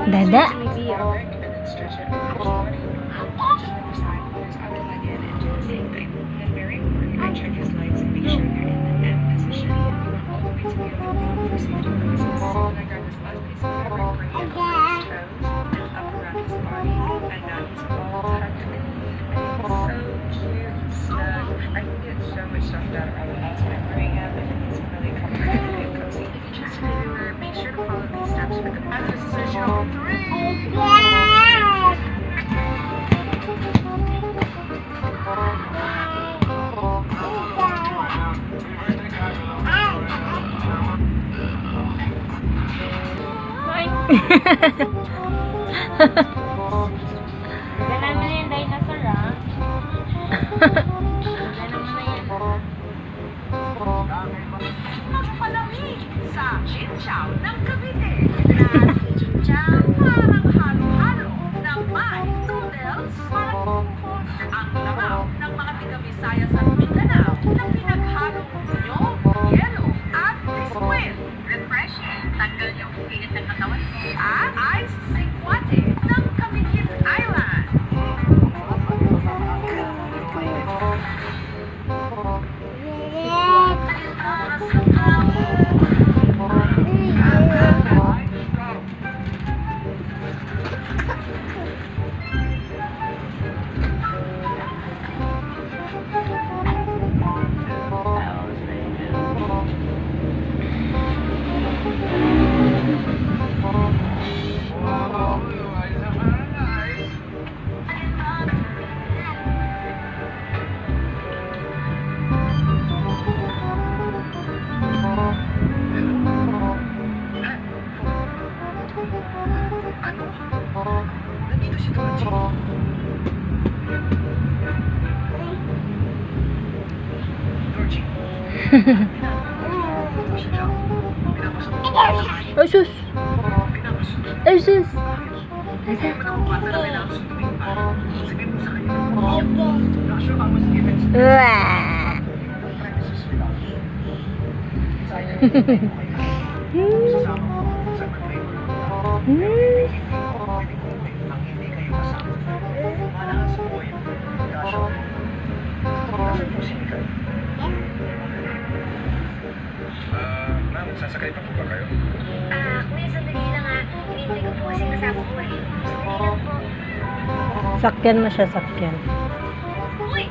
Dada. Ganun na yung dinosaur, ah. Ganun na yan. Magpalamig sa Chinchaw ng Cavite. Na Chinchaw parang halo-halo ng may noodles. Ang lamaw ng mga tiga-Bisaya sa Mindanao na pinaghalong nyog, yelo at biskwit. Refreshing, tanggal yung init ng katawan. At ice sikwate ng Camiguin Island. Nandito si Dorothy. Dorothy. Pinapasok mo. Ay, sus! Pinapasok mo. Ay, sus! Hindi mo na bukata na kailangan sunduin pa. Sabihin mo sa kanya. Doctor, I was given to Wah! premises without you. Sayang yung hindi mo kayo. Sasama ko sa mag-labor. Ang hindi kayo kasama. Malakas sa buhay. Doctor, nasa po si Mikael. Ma'am, sasakay pa po ba kayo? Kuya, sandali lang, ah. Hinintay ko po kasi kasama ko, eh. Sandali lang po. Sakyan mo siya, sakyan. Uy!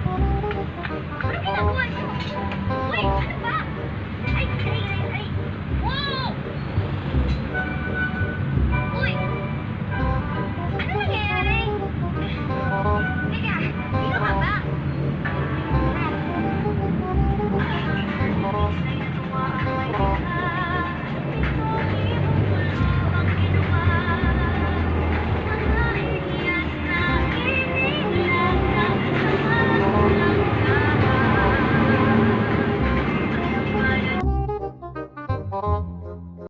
Ano ginagawa niyo? Uy!